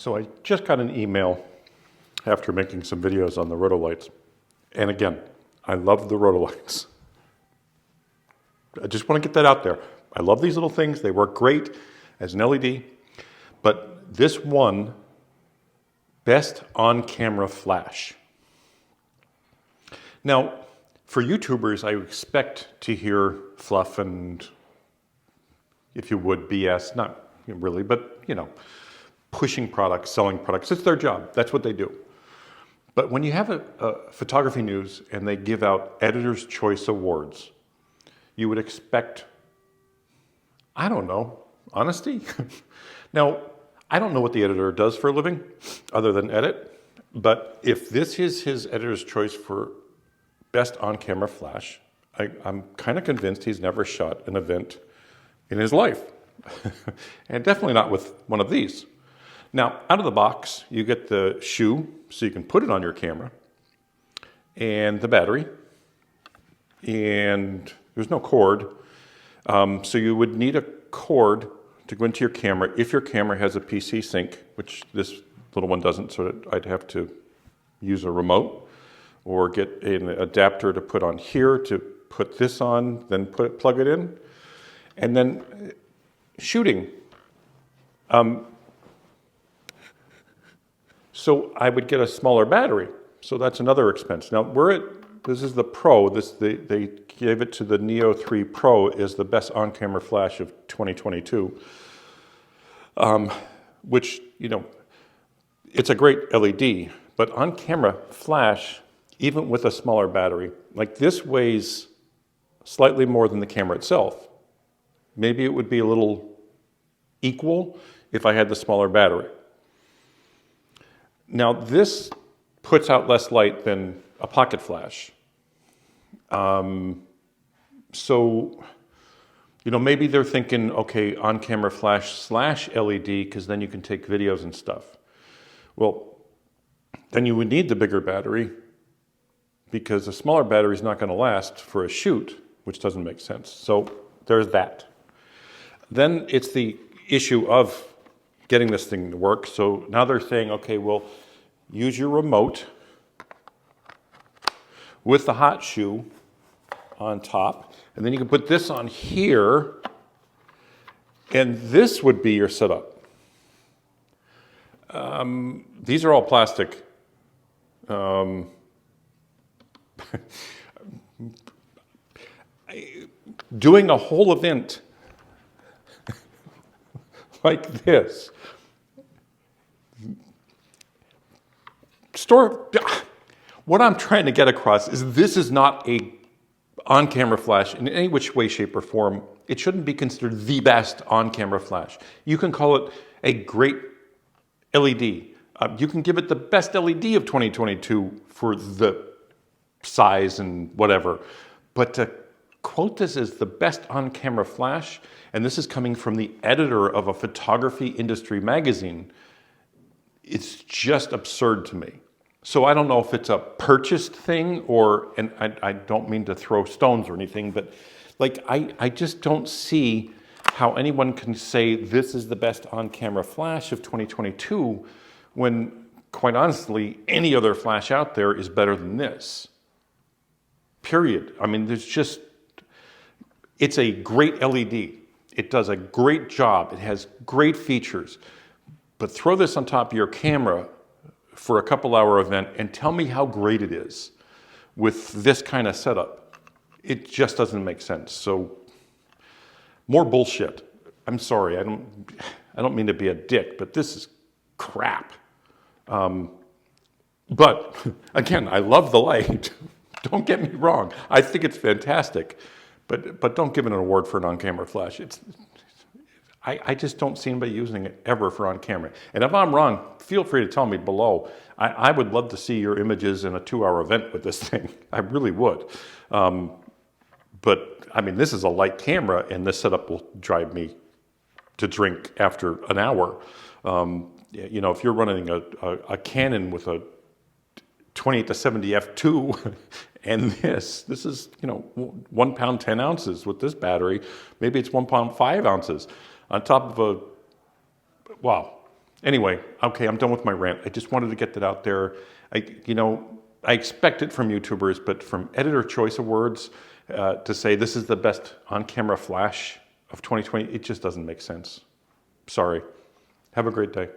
So I just got an email after making some videos on the Rotolights. And again, I love the Rotolights. I just want to get that out there. I love these little things. They work great as an LED. But this one, best on-camera flash. Now, for YouTubers, I expect to hear fluff and, if you would, BS. Not really, but, you know, pushing products, selling products. It's their job. That's what they do. But when you have a photography news and they give out Editor's Choice Awards, you would expect, I don't know, honesty? Now, I don't know what the editor does for a living other than edit, but if this is his editor's choice for best on-camera flash, I'm kind of convinced he's never shot an event in his life. And definitely not with one of these. Now, out of the box, you get the shoe, so you can put it on your camera, and the battery, and there's no cord. So you would need a cord to go into your camera if your camera has a PC sync, which this little one doesn't, so I'd have to use a remote or get an adapter to put on here to put this on, then plug it in. And then shooting. So I would get a smaller battery. So that's another expense. Now this is the Pro. They gave it to the Neo 3 Pro is the best on-camera flash of 2022. Which, you know, it's a great LED, but on-camera flash, even with a smaller battery, like this weighs slightly more than the camera itself. Maybe it would be a little equal if I had the smaller battery. Now this puts out less light than a pocket flash. So, you know, maybe they're thinking, okay, on-camera flash / LED, because then you can take videos and stuff. Well, then you would need the bigger battery because a smaller battery is not going to last for a shoot, which doesn't make sense. So there's that. Then it's the issue of getting this thing to work. So now they're saying, okay, well, use your remote with the hot shoe on top, and then you can put this on here, and this would be your setup. These are all plastic. Doing a whole event like this, what I'm trying to get across is this is not a on-camera flash in any which way, shape, or form. It shouldn't be considered the best on-camera flash. You can call it a great LED. You can give it the best LED of 2022 for the size and whatever. But to quote this as the best on-camera flash, and this is coming from the editor of a photography industry magazine, it's just absurd to me. So I don't know if it's a purchased thing or, and I don't mean to throw stones or anything, but like I just don't see how anyone can say this is the best on-camera flash of 2022 when, quite honestly, any other flash out there is better than this. Period. I mean, it's a great LED. It does a great job. It has great features. But throw this on top of your camera for a couple-hour event and tell me how great it is with this kind of setup. It just doesn't make sense. So, more bullshit. I'm sorry, I don't mean to be a dick, but this is crap. But again, I love the light. Don't get me wrong. I think it's fantastic, but don't give it an award for an on-camera flash. I just don't see anybody using it ever for on camera. And if I'm wrong, feel free to tell me below. I would love to see your images in a 2-hour event with this thing. I really would. But I mean, this is a light camera, and this setup will drive me to drink after an hour. You know, if you're running a Canon with a 28-70 f2 and this is, you know, 1 pound 10 ounces with this battery. Maybe it's 1 pound 5 ounces on top of wow. Anyway, okay, I'm done with my rant. I just wanted to get that out there. I expect it from YouTubers, but from Editor Choice Awards to say this is the best on-camera flash of 2020, it just doesn't make sense. Sorry. Have a great day.